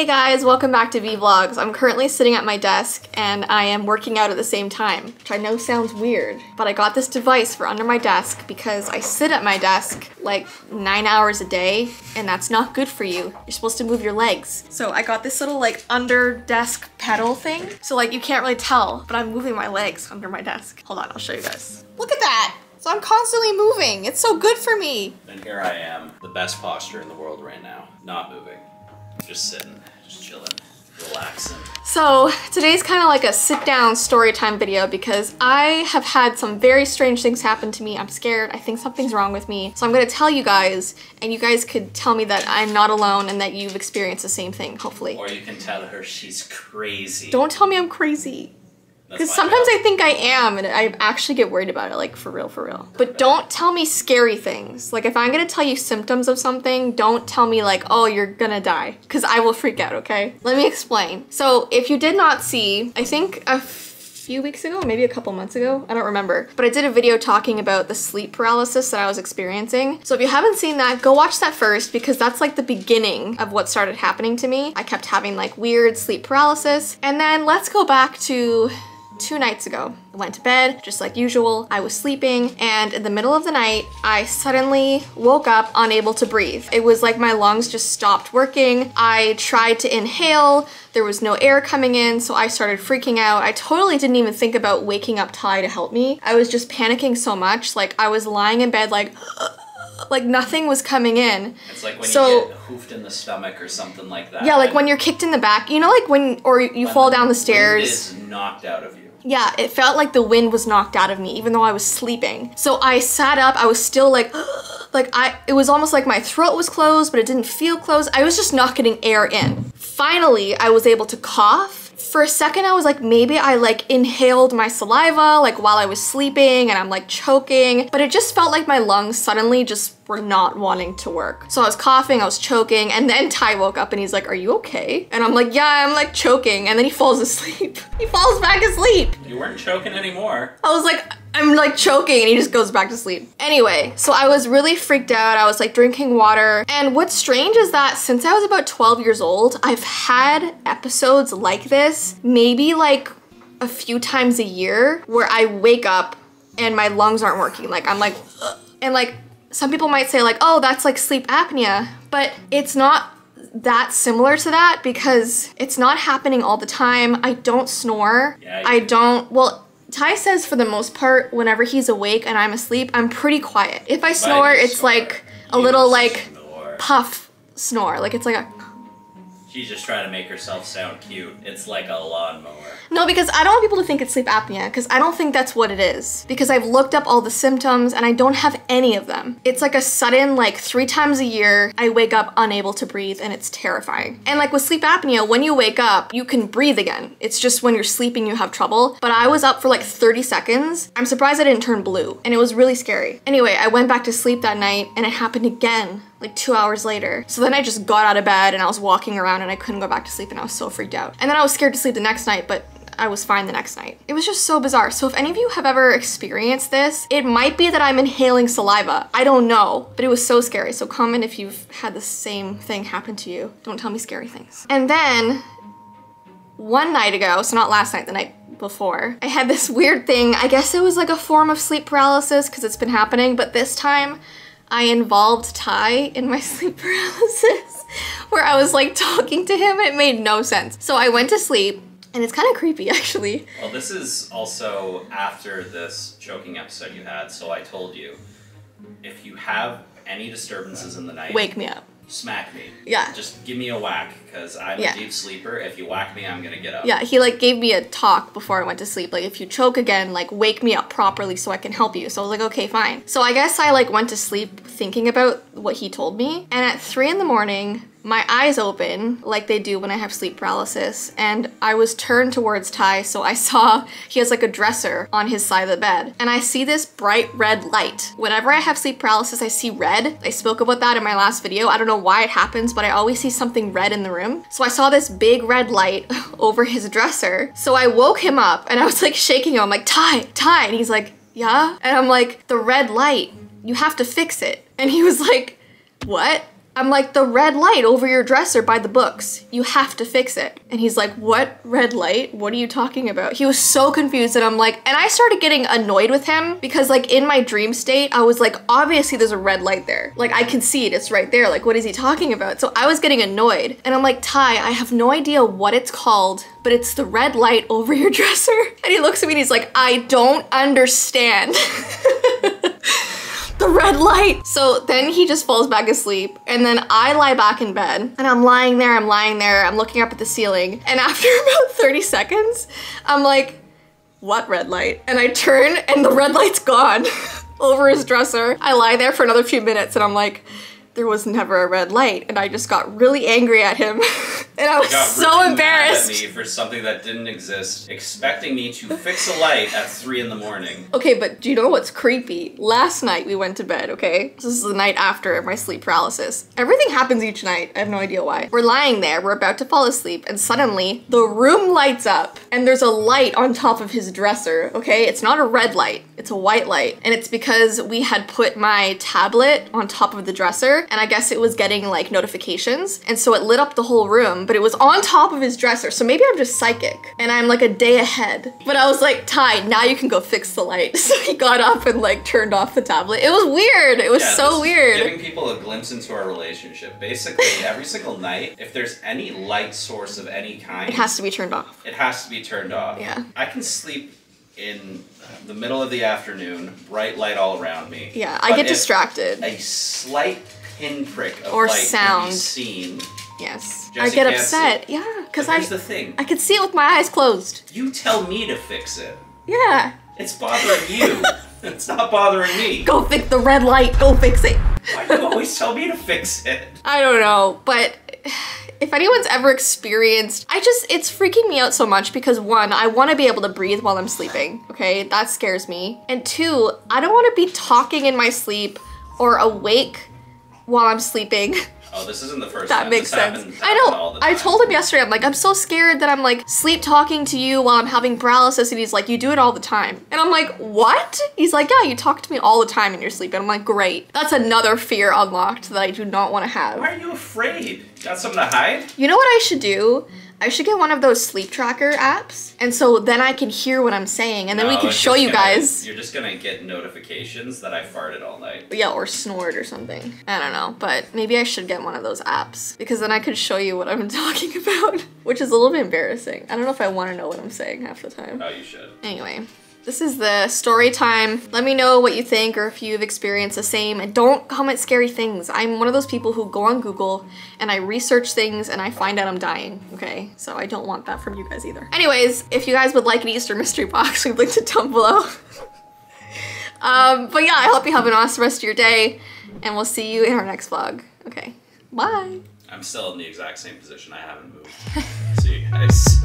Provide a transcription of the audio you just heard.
Hey guys, welcome back to Vee Vlogs. I'm currently sitting at my desk and I am working out at the same time, which I know sounds weird, but I got this device for under my desk because I sit at my desk like 9 hours a day and that's not good for you. You're supposed to move your legs. So I got this little like under desk pedal thing. So like you can't really tell, but I'm moving my legs under my desk. Hold on, I'll show you guys. Look at that. So I'm constantly moving. It's so good for me. And here I am, the best posture in the world right now. Not moving. Just sitting, just chilling, relaxing. So today's kind of like a sit down story time video because I have had some very strange things happen to me. I'm scared. I think something's wrong with me. So I'm going to tell you guys and you guys could tell me that I'm not alone and that you've experienced the same thing, hopefully. Or you can tell her she's crazy. Don't tell me I'm crazy. Because sometimes I think I am and I actually get worried about it, like for real, for real. But don't tell me scary things. Like if I'm gonna tell you symptoms of something, don't tell me like, oh, you're gonna die. Because I will freak out, okay? Let me explain. So if you did not see, I think a few weeks ago, maybe a couple months ago, I don't remember. But I did a video talking about the sleep paralysis that I was experiencing. So if you haven't seen that, go watch that first because that's like the beginning of what started happening to me. I kept having like weird sleep paralysis. And then let's go back to 2 nights ago. I went to bed, just like usual. I was sleeping, and in the middle of the night, I suddenly woke up unable to breathe. It was like my lungs just stopped working. I tried to inhale, there was no air coming in, so I started freaking out. I totally didn't even think about waking up Ty to help me. I was just panicking so much, like I was lying in bed like nothing was coming in. It's like when you get hoofed in the stomach or something like that. Yeah, like when you're kicked in the back, you know, like when you fall down the stairs. Wind is knocked out of you. Yeah, it felt like the wind was knocked out of me, even though I was sleeping. So I sat up, I was still like, it was almost like my throat was closed, but it didn't feel closed. I was just not getting air in. Finally, I was able to cough. For a second, I was like, maybe I like inhaled my saliva like while I was sleeping and I'm like choking, but it just felt like my lungs suddenly just were not wanting to work. So I was coughing, I was choking, and then Ty woke up and he's like, are you okay? And I'm like, yeah, I'm like choking, and then he falls asleep. He falls back asleep. You weren't choking anymore. I was like, I'm like choking, and he just goes back to sleep. Anyway, so I was really freaked out. I was like drinking water. And what's strange is that since I was about 12 years old, I've had episodes like this, maybe like a few times a year, where I wake up and my lungs aren't working. Like I'm like, ugh. And like some people might say like, oh, that's like sleep apnea, but it's not that similar to that because it's not happening all the time. I don't snore. Yeah, well, Ty says for the most part, whenever he's awake and I'm asleep, I'm pretty quiet. If I snore, it's like a little like puff snore. Like it's like a... She's just trying to make herself sound cute. It's like a lawnmower. No, because I don't want people to think it's sleep apnea, because I don't think that's what it is. Because I've looked up all the symptoms and I don't have any of them. It's like a sudden, like 3 times a year, I wake up unable to breathe and it's terrifying. And like with sleep apnea, when you wake up, you can breathe again. It's just when you're sleeping, you have trouble. But I was up for like 30 seconds. I'm surprised I didn't turn blue and it was really scary. Anyway, I went back to sleep that night and it happened again like 2 hours later. So then I just got out of bed and I was walking around and I couldn't go back to sleep and I was so freaked out. And then I was scared to sleep the next night, but I was fine the next night. It was just so bizarre. So if any of you have ever experienced this, it might be that I'm inhaling saliva. I don't know, but it was so scary. So comment if you've had the same thing happen to you. Don't tell me scary things. And then one night ago, so not last night, the night before, I had this weird thing. I guess it was like a form of sleep paralysis because it's been happening, but this time I involved Ty in my sleep paralysis where I was like talking to him. It made no sense. So I went to sleep and it's kind of creepy actually. Well, this is also after this choking episode you had, so I told you, if you have any disturbances in the night, wake me up. Smack me. Yeah. Just give me a whack, because I'm a deep sleeper. If you whack me, I'm gonna get up. Yeah, he like gave me a talk before I went to sleep. Like, if you choke again, like wake me up properly so I can help you. So I was like, okay, fine. So I guess I like went to sleep thinking about what he told me. And at 3 in the morning, my eyes open like they do when I have sleep paralysis, and I was turned towards Ty, so I saw he has like a dresser on his side of the bed, and I see this bright red light. Whenever I have sleep paralysis, I see red. I spoke about that in my last video. I don't know why it happens, but I always see something red in the room. So I saw this big red light over his dresser. So I woke him up and I was like shaking him. I'm like, Ty, Ty, and he's like, yeah? And I'm like, the red light, you have to fix it. And he was like, what? I'm like, the red light over your dresser by the books. You have to fix it. And he's like, what red light? What are you talking about? He was so confused, and I'm like, and I started getting annoyed with him because like in my dream state, I was like, obviously there's a red light there. Like I can see it, it's right there. Like what is he talking about? So I was getting annoyed, and I'm like, Ty, I have no idea what it's called, but it's the red light over your dresser. And he looks at me and he's like, I don't understand. The red light. So then he just falls back asleep, and then I lie back in bed, and I'm lying there, I'm looking up at the ceiling, and after about 30 seconds, I'm like, what red light? And I turn and the red light's gone over his dresser. I lie there for another few minutes and I'm like, there was never a red light, and I just got really angry at him. And I was so embarrassed. Mad at me for something that didn't exist, expecting me to fix a light at 3 in the morning. Okay, but do you know what's creepy? Last night we went to bed, okay? This is the night after my sleep paralysis. Everything happens each night. I have no idea why. We're lying there, we're about to fall asleep, and suddenly the room lights up and there's a light on top of his dresser, okay? It's not a red light, it's a white light. And it's because we had put my tablet on top of the dresser, and I guess it was getting like notifications, and so it lit up the whole room, but it was on top of his dresser. So maybe I'm just psychic and I'm like a day ahead. But I was like, Ty, now you can go fix the light. So he got up and like turned off the tablet. It was weird. It was so weird. Giving people a glimpse into our relationship. Basically, every single night, if there's any light source of any kind, it has to be turned off. It has to be turned off. Yeah. I can sleep in the middle of the afternoon, bright light all around me. Yeah, I get distracted. A slight pinprick of or light sound can be seen. Yes. Jessii I get can't upset. see. Yeah, because Here's the thing. I could see it with my eyes closed. You tell me to fix it. Yeah. It's bothering you. It's not bothering me. Go fix the red light. Go fix it. Why do you always tell me to fix it? I don't know, but if anyone's ever experienced, it's freaking me out so much because one, I want to be able to breathe while I'm sleeping, okay? That scares me. And two, I don't want to be talking in my sleep or awake while I'm sleeping. Oh, this isn't the first that time. Makes this sense. I know. I told him yesterday, I'm like, I'm so scared that I'm like sleep talking to you while I'm having paralysis, and he's like, you do it all the time. And I'm like, what? He's like, yeah, you talk to me all the time in your sleep. And I'm like, great. That's another fear unlocked that I do not want to have. Why are you afraid? Got something to hide? You know what I should do? I should get one of those sleep tracker apps, and so then I can hear what I'm saying, and then we can show you guys. You're just gonna get notifications that I farted all night. Yeah, or snored or something. I don't know, but maybe I should get one of those apps, because then I could show you what I'm talking about, which is a little bit embarrassing. I don't know if I want to know what I'm saying half the time. Oh, you should. Anyway. This is the story time. Let me know what you think or if you've experienced the same, and don't comment scary things. I'm one of those people who go on Google and I research things and I find out I'm dying, okay? So I don't want that from you guys either. Anyways, if you guys would like an Easter mystery box, we've linked it down below. But yeah, I hope you have an awesome rest of your day, and we'll see you in our next vlog. Okay, bye. I'm still in the exact same position. I haven't moved. See you guys.